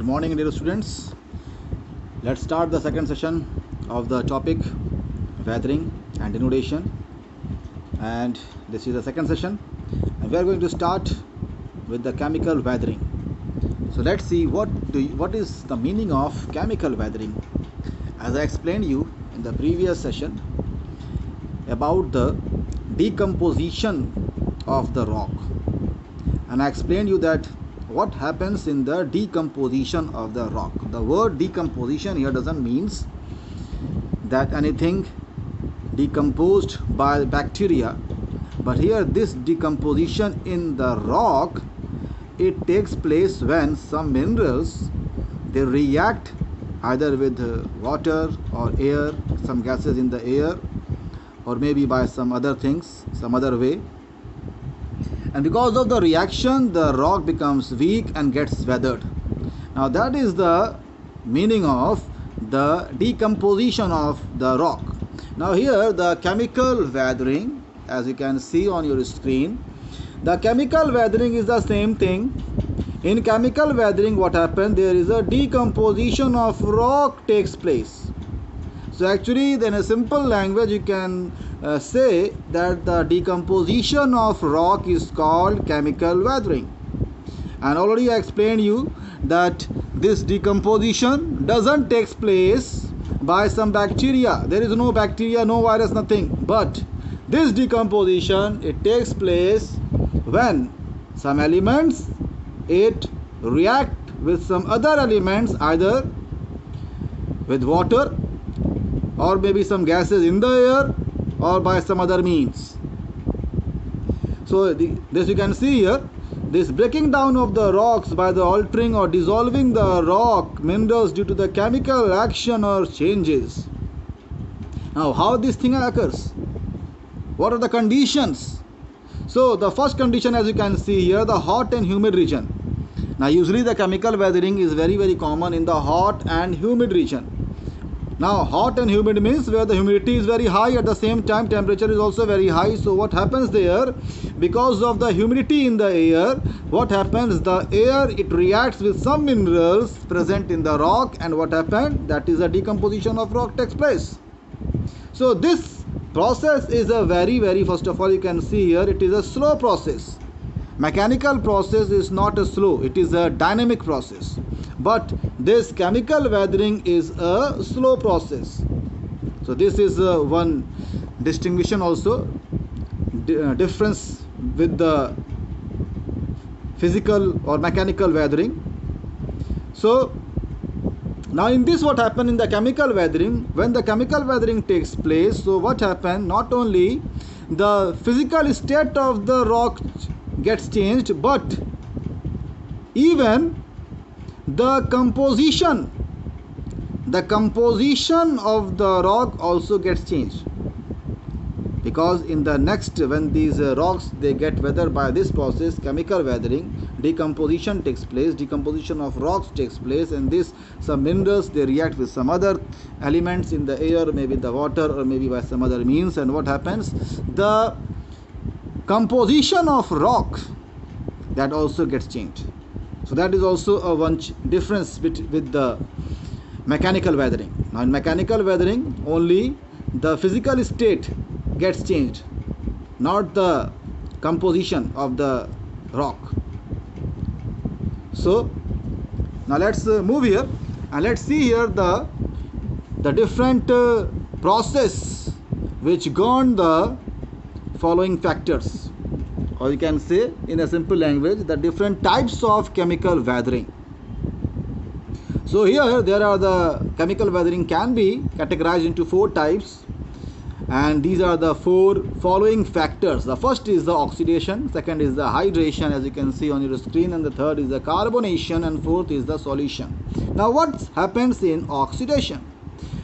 Good morning, dear students. Let's start the second session of the topic weathering and denudation. And this is the second session. And we are going to start with the chemical weathering. So let's see what is the meaning of chemical weathering. As I explained you in the previous session about the decomposition of the rock, and I explained you that what happens in the decomposition of the rock. The word decomposition here doesn't means that anything decomposed by bacteria, but here this decomposition in the rock, it takes place when some minerals, they react either with water or air, some gases in the air, or maybe by some other things, some other way. And because of the reaction, the rock becomes weak and gets weathered. Now that is the meaning of the decomposition of the rock. Now here the chemical weathering, as you can see on your screen, the chemical weathering is the same thing. In chemical weathering, what happens? There is a decomposition of rock takes place. So actually, in a simple language, you can say that the decomposition of rock is called chemical weathering. And already I explained you that this decomposition doesn't take place by some bacteria. There is no bacteria, no virus, nothing. But this decomposition, it takes place when some elements, it react with some other elements, either with water or maybe some gases in the air or by some other means. So this you can see here, this breaking down of the rocks by the altering or dissolving the rock minerals due to the chemical action or changes. Now how this thing occurs? What are the conditions? So the first condition, as you can see here, the hot and humid region. Now usually the chemical weathering is very common in the hot and humid region. Now hot and humid means where the humidity is very high, at the same time temperature is also very high. So what happens there? Because of the humidity in the air, what happens? The air, it reacts with some minerals present in the rock, and what happened? That is a decomposition of rock takes place. So this process is a very first of all, you can see here, it is a slow process. Mechanical process is not a slow, it is a dynamic process. But this chemical weathering is a slow process. So this is one distinction also, difference with the physical or mechanical weathering. So now in this, what happened in the chemical weathering, when the chemical weathering takes place, so what happened? Not only the physical state of the rock gets changed, but even the composition of the rock also gets changed. Because in the next, when these rocks, they get weathered by this process, chemical weathering, decomposition takes place, decomposition of rocks takes place, and this, some minerals, they react with some other elements in the air, maybe the water or maybe by some other means, and what happens? The composition of rock, that also gets changed. So that is also a one difference with the mechanical weathering. Now in mechanical weathering, only the physical state gets changed, not the composition of the rock. So now let's move here and let's see here the different process which govern the following factors, or you can say in a simple language, the different types of chemical weathering. So here there are the chemical weathering can be categorized into 4 types, and these are the 4 following factors. The first is the oxidation, second is the hydration, as you can see on your screen, and the third is the carbonation, and fourth is the solution. Now what happens in oxidation?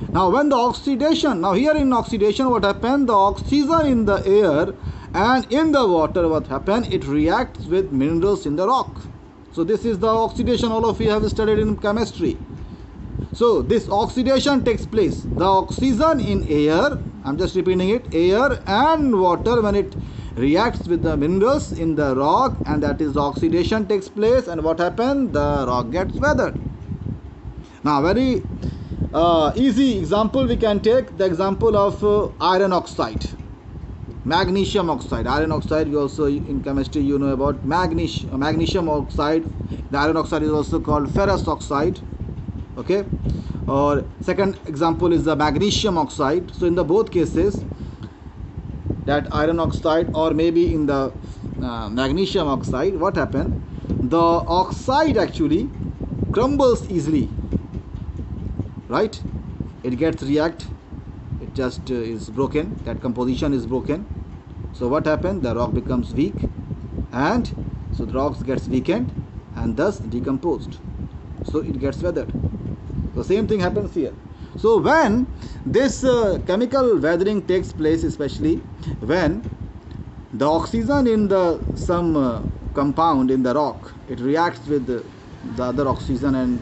Now when the oxidation, now here in oxidation, what happens? The oxygen in the air and in the water, what happens? It reacts with minerals in the rock. So this is the oxidation, all of you have studied in chemistry. So this oxidation takes place. The oxygen in air, I'm just repeating it, air and water, when it reacts with the minerals in the rock, and that is the oxidation takes place, and what happens? The rock gets weathered. Now, very easy example we can take the example of iron oxide, magnesium oxide. Iron oxide, we also in chemistry you know about magnesium oxide. The iron oxide is also called ferrous oxide. Okay, or second example is the magnesium oxide. So in the both cases, that iron oxide or maybe in the magnesium oxide, what happened? The oxide actually crumbles easily, right? It gets react, it just is broken, that composition is broken. So what happened? The rock becomes weak, and so the rock gets weakened and thus decomposed, so it gets weathered. The same thing happens here. So when this chemical weathering takes place, especially when the oxygen in the some compound in the rock, it reacts with the other oxygen, and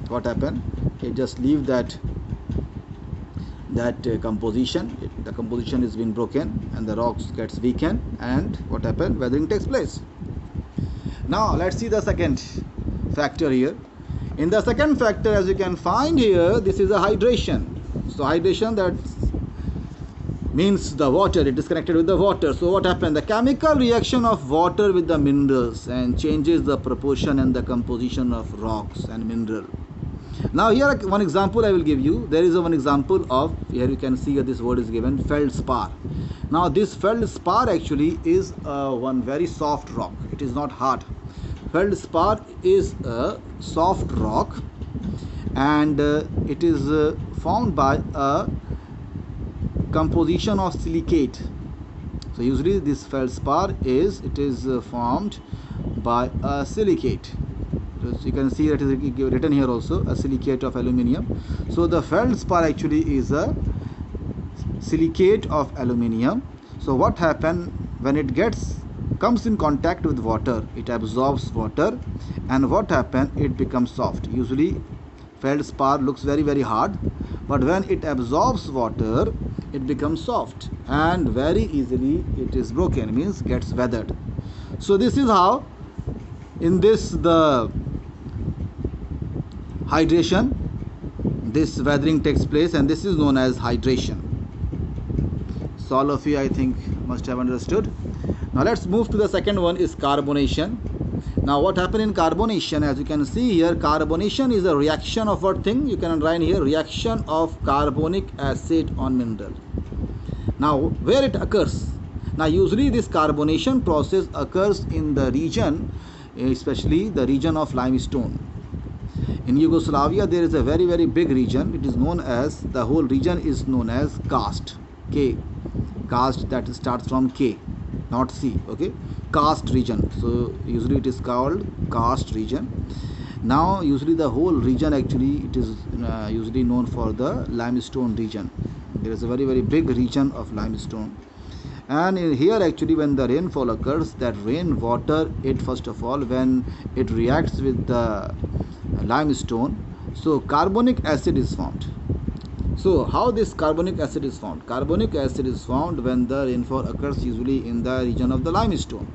what happened? It just leave that composition. The composition is being broken and the rocks gets weakened, and what happened? Weathering takes place. Now let's see the second factor here. In the second factor, as you can find here, this is a hydration. So hydration, that means the water, it is connected with the water. So what happened? The chemical reaction of water with the minerals and changes the proportion and the composition of rocks and mineral. Now here one example I will give you. There is one example of, here you can see that this word is given, feldspar. Now this feldspar actually is one very soft rock. It is not hard. Feldspar is a soft rock, and it is formed by a composition of silicate. So usually this feldspar is formed by a silicate. So you can see that is written here also, a silicate of aluminium. So the feldspar actually is a silicate of aluminium. So what happens when it comes in contact with water? It absorbs water, and what happens? It becomes soft. Usually feldspar looks very, very hard, but when it absorbs water, it becomes soft, and very easily it is broken, means gets weathered. So this is how in this the hydration, this weathering takes place, and this is known as hydration. So all of you, I think, must have understood. Now let's move to the second one, is carbonation. Now what happened in carbonation? As you can see here, carbonation is a reaction of what thing? You can write here, reaction of carbonic acid on mineral. Now where it occurs? Now usually this carbonation process occurs in the region, especially the region of limestone. In Yugoslavia there is a very, very big region. It is known as, the whole region is known as karst. Karst, that starts from K, not C. Okay, karst region. So usually it is called karst region. Now usually the whole region actually, it is usually known for the limestone region. There is a very, very big region of limestone, and here actually when the rainfall occurs, that rain water, it first of all, when it reacts with the limestone, so carbonic acid is formed. So how this carbonic acid is formed? Carbonic acid is formed when the rainfall occurs usually in the region of the limestone.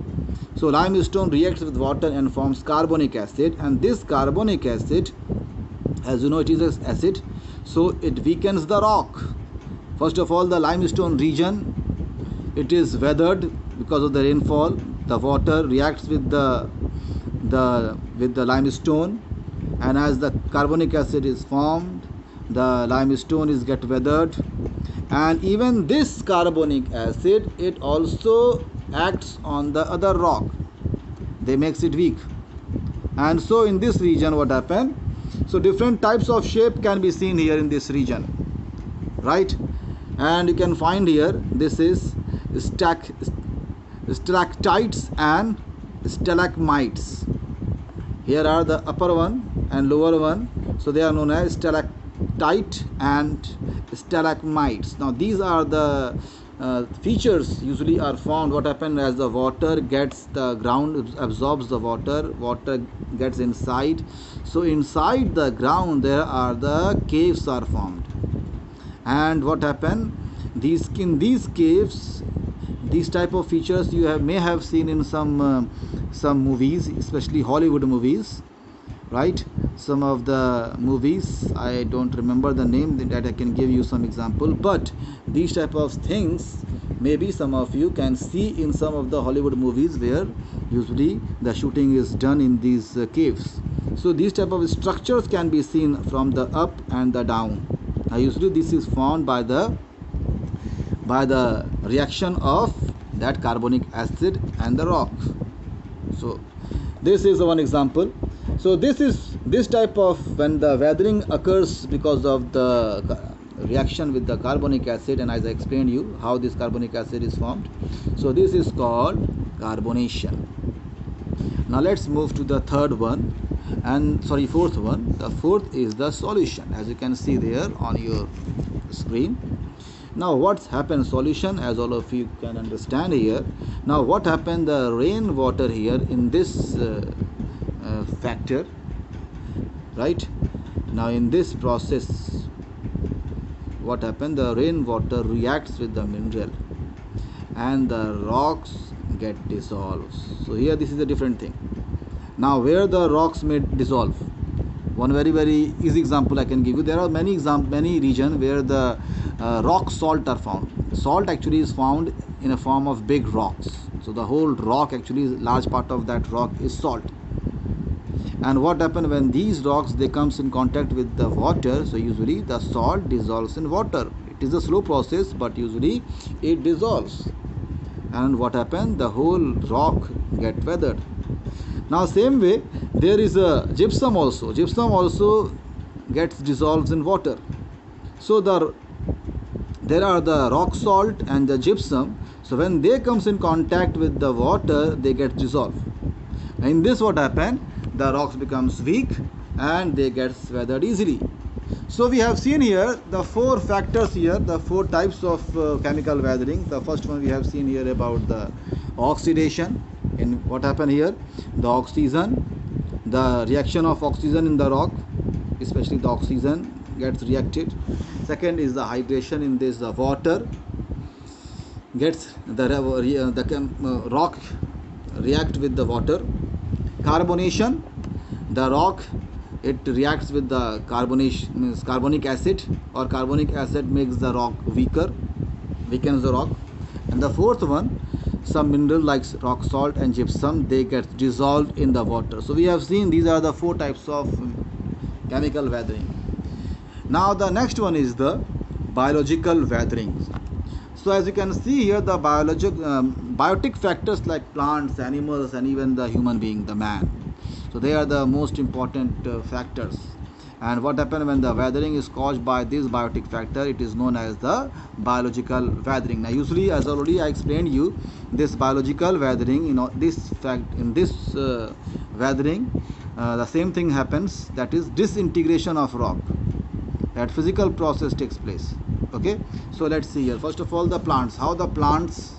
So limestone reacts with water and forms carbonic acid, and this carbonic acid, as you know, it is an acid, so it weakens the rock. First of all, the limestone region, it is weathered because of the rainfall. The water reacts with the limestone, and as the carbonic acid is formed, the limestone is get weathered, and even this carbonic acid, it also acts on the other rock. They makes it weak, and so in this region what happened? So different types of shape can be seen here in this region, right? And you can find here, this is stalactites and stalagmites. Here are the upper one and lower one, so they are known as stalactite and stalagmites. Now these are the features usually are found. What happens as the water gets, the ground absorbs the water gets inside, so inside the ground there are the caves are formed. And what happened, in these caves, these type of features you may have seen in some movies, especially Hollywood movies, right? Some of the movies, I don't remember the name, that I can give you some example, but these type of things maybe some of you can see in some of the Hollywood movies where usually the shooting is done in these caves. So these type of structures can be seen from the up and the down. Usually this is formed by the reaction of that carbonic acid and the rock. So this is one example. So this type of, when the weathering occurs because of the reaction with the carbonic acid, and as I explained you how this carbonic acid is formed, so this is called carbonation. Now let's move to the third one, and fourth one. The fourth is the solution, as you can see there on your screen. Now what's happened solution, as all of you can understand here. Now what happened, the rainwater here in this factor, right? Now in this process what happened, the rainwater reacts with the mineral and the rocks get dissolved. So here this is a different thing. Now where the rocks may dissolve, one very easy example I can give you. There are many regions where the rock salt are found. Salt actually is found in a form of big rocks. So the whole rock, actually large part of that rock is salt. And what happens when these rocks, they comes in contact with the water, so usually the salt dissolves in water. It is a slow process, but usually it dissolves. And what happens, the whole rock get weathered. Now same way there is a gypsum also. Gypsum also gets dissolved in water. So there are the rock salt and the gypsum. So when they comes in contact with the water, they get dissolved. In this what happens, the rocks becomes weak and they get weathered easily. So we have seen here the four factors here, the four types of chemical weathering. The first one we have seen here about the oxidation. In what happened here, the oxygen, the reaction of oxygen in the rock, especially the oxygen gets reacted. Second is the hydration, in this the water gets the rock react with the water. Carbonation, the rock, it reacts with the carbonic acid, or carbonic acid makes the rock weakens the rock. And the fourth one, some mineral like rock salt and gypsum, they get dissolved in the water. So we have seen these are the four types of chemical weathering. Now the next one is the biological weathering. So as you can see here, the biotic factors like plants, animals, and even the human being, the man. So they are the most important factors. And what happens when the weathering is caused by this biotic factor, it is known as the biological weathering. Now usually, as already I explained you, this biological weathering, in this weathering, the same thing happens, that is disintegration of rock. That physical process takes place. Okay, so let's see here. First of all, the plants, how the plants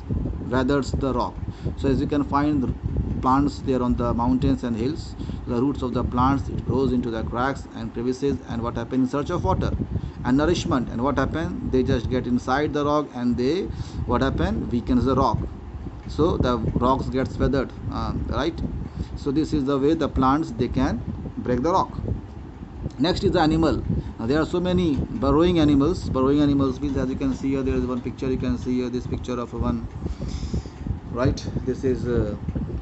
weathers the rock. So as you can find plants there on the mountains and hills, the roots of the plants, it grows into the cracks and crevices, and what happens, in search of water and nourishment. And what happens, they just get inside the rock and they weakens the rock. So the rocks gets weathered, right? So this is the way the plants, they can break the rock. Next is the animal. Now there are so many burrowing animals. Burrowing animals means, as you can see here, there is one picture. You can see here this picture of one, right? This is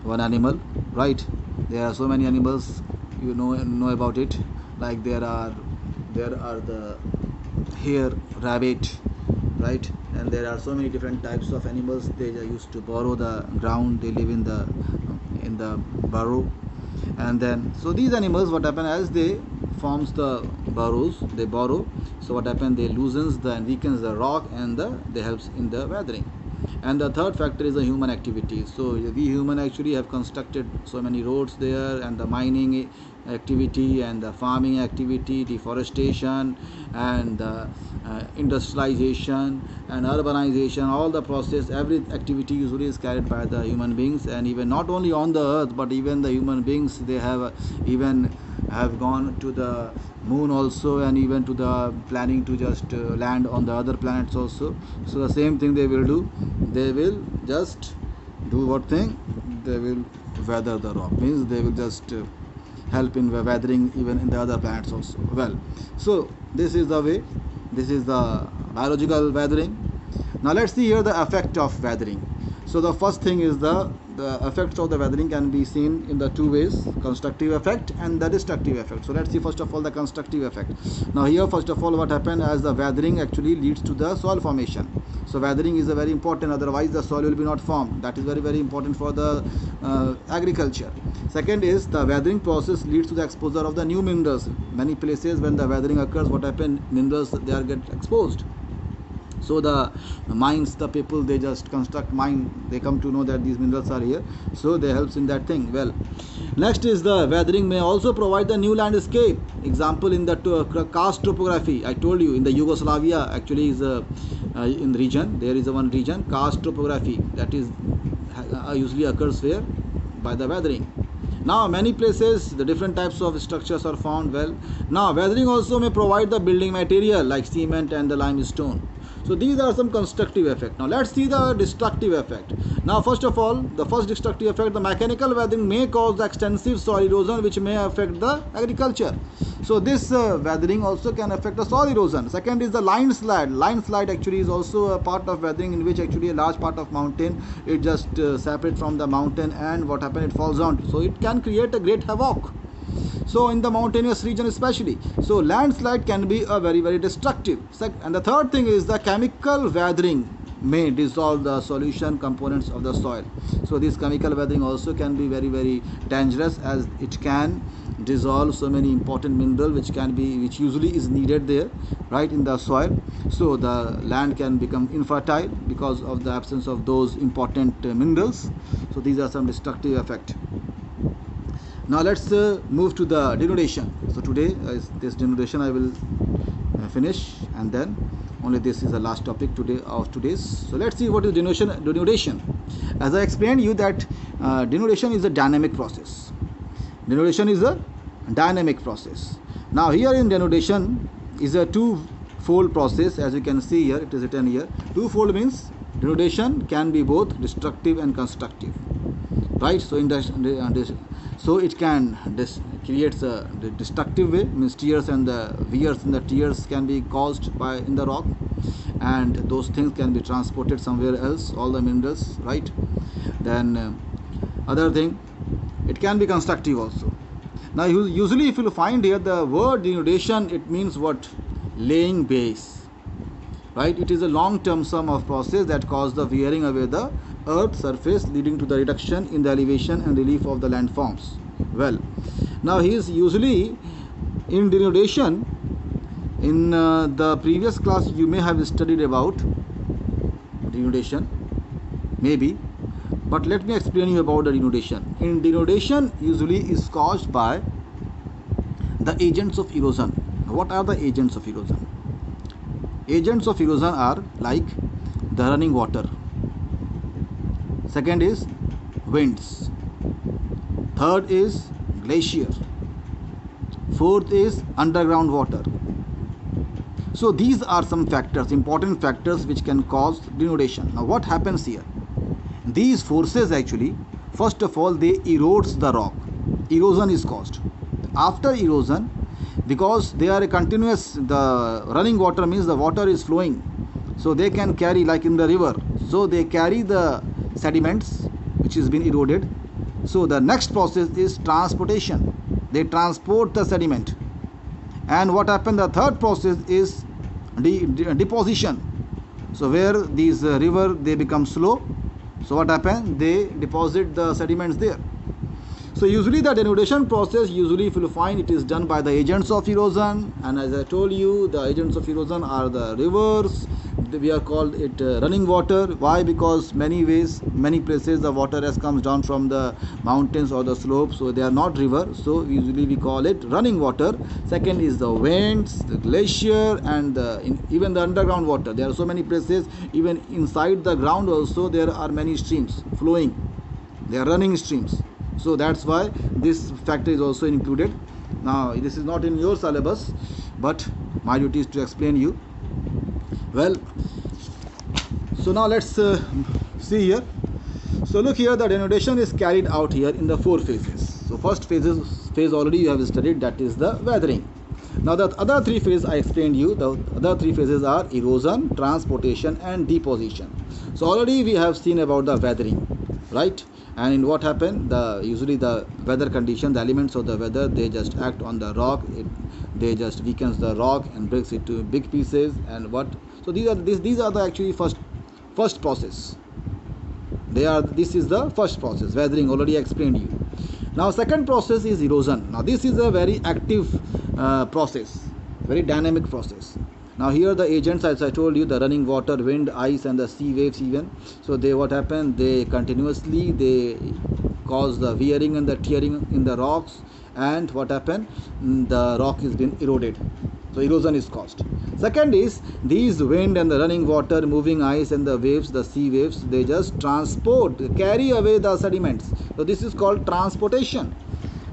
one animal, right? There are so many animals, you know about it. Like there are the hare, rabbit, right? And there are so many different types of animals. They used to burrow the ground. They live in the burrow. And then, so these animals, what happen, as they forms the burrows, they burrow. So what happens, they loosens and weakens the rock, and they helps in the weathering. And the third factor is the human activity. So we human actually have constructed so many roads there, and the mining activity and the farming activity, deforestation and industrialization and urbanization, all the process, every activity usually is carried by the human beings. And even not only on the earth, but even the human beings, they have gone to the moon also, and even to the planning to just land on the other planets also. So the same thing they will do. They will just do what thing? They will weather the rock, means they will just help in weathering even in the other planets also. Well, so this is the way, this is the biological weathering. Now let's see here the effect of weathering. So the first thing is the effects of the weathering can be seen in the two ways, constructive effect and the destructive effect. So let's see first of all the constructive effect. Now here first of all what happened, as the weathering actually leads to the soil formation. So weathering is a very important, otherwise the soil will be not formed. That is very, very important for the agriculture. Second is the weathering process leads to the exposure of the new minerals. Many places when the weathering occurs, what happens, minerals they are get exposed. So the mines, the people, they just construct mine, they come to know that these minerals are here, so they helps in that thing. Well, next is the weathering may also provide the new landscape. Example in the karst topography, I told you in the Yugoslavia actually is in region, there is one region karst topography that is usually occurs where, by the weathering. Now many places the different types of structures are found. Well, now weathering also may provide the building material like cement and the limestone. So these are some constructive effect. Now let's see the destructive effect. Now first of all, the first destructive effect, the mechanical weathering may cause the extensive soil erosion which may affect the agriculture. So this weathering also can affect the soil erosion. Second is the landslide. Landslide actually is also a part of weathering, in which actually a large part of mountain, it just separate from the mountain, and what happens, it falls down. So it can create a great havoc. So in the mountainous region especially, so landslide can be a very, very destructive. And the third thing is the chemical weathering may dissolve the solution components of the soil. So this chemical weathering also can be very, very dangerous, as it can dissolve so many important mineral which usually is needed there, right, in the soil. So the land can become infertile because of the absence of those important minerals. So these are some destructive effect. Now let's move to the denudation. So today this denudation I will finish, and then only this is the last topic today of today's. So let's see what is denudation. As I explained you that denudation is a dynamic process. Denudation is a dynamic process. Now here in denudation is a two-fold process, as you can see here, it is written here. Two-fold means denudation can be both destructive and constructive, right? So so it can creates a destructive way, means tears and the wears in the tears can be caused by in the rock, and those things can be transported somewhere else, all the minerals, right? Then other thing, it can be constructive also. Now usually if you find here the word denudation, it means what? Laying base, right? It is a long-term sum of process that cause the wearing away the earth surface, leading to the reduction in the elevation and relief of the landforms. Well, now he is usually in denudation. In the previous class you may have studied about denudation, maybe, but let me explain you about the denudation. In denudation usually is caused by the agents of erosion. What are the agents of erosion? Agents of erosion are like the running water. Second is winds. Third is glacier. Fourth is underground water. So these are some factors, important factors which can cause denudation. Now what happens here? These forces actually, first of all, they erodes the rock. Erosion is caused. After erosion, because they are a continuous, the running water means the water is flowing, so they can carry, like in the river, so they carry the sediments which has been eroded. So the next process is transportation. They transport the sediment. And what happened, the third process is deposition. So where these river, they become slow, so what happened, they deposit the sediments there. So usually the denudation process, usually if you find, it is done by the agents of erosion, and as I told you, the agents of erosion are the rivers. We are called it running water. Why? Because many places the water has comes down from the mountains or the slopes, so they are not river, so usually we call it running water. Second is the winds, the glacier, and even the underground water. There are so many places, even inside the ground also there are many streams flowing, they are running streams. So that's why this factor is also included. Now this is not in your syllabus, but my duty is to explain you. Well, so now let's see here. So look here, the denudation is carried out here in the four phases. So first phase phase already you have studied, that is the weathering. Now the other three phases I explained you. The other three phases are erosion, transportation, and deposition. So already we have seen about the weathering, right? And in what happened, usually the weather condition, the elements of the weather, they just act on the rock. They just weakens the rock and breaks it to big pieces. And what? So these are the actually first process. This is the first process. Weathering already explained you. Now second process is erosion. Now this is a very active process, very dynamic process. Now here the agents, as I told you, the running water, wind, ice, and the sea waves even. So what happen? They continuously cause the wearing and the tearing in the rocks, and what happen? The rock is being eroded. So erosion is caused. Second is these wind and the running water, moving ice, and the waves, the sea waves, they just carry away the sediments. So this is called transportation,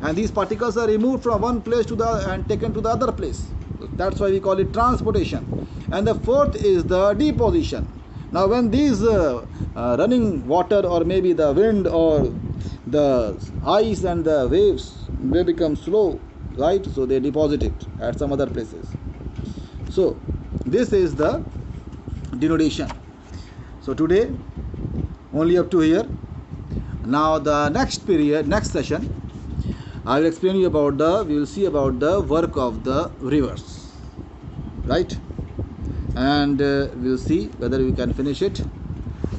and these particles are removed from one place to and taken to the other place. So that's why we call it transportation. And the fourth is the deposition. Now when these running water, or maybe the wind, or the ice and the waves, they become slow, right? So they deposit it at some other places. So this is the denudation. So today only up to here. Now the next session, I will explain you about we will see about the work of the rivers, right? And we will see whether we can finish it.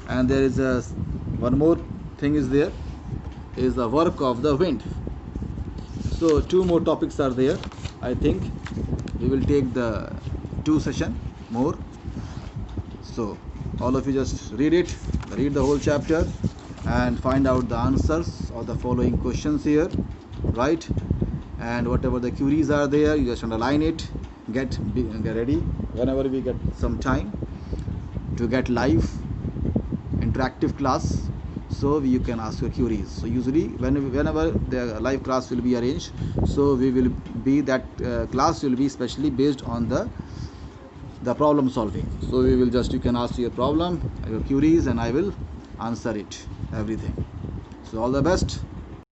And there is one more thing is there, is the work of the wind. So two more topics are there. I think we will take the 2 session more. So all of you just read the whole chapter and find out the answers of the following questions here, right? And whatever the queries are there, you just underline it. Get ready whenever we get some time to get live interactive class, so you can ask your queries. So usually whenever the live class will be arranged, so we will be that class will be specially based on the problem solving. So you can ask your problem, your queries, and I will answer it, everything. So all the best.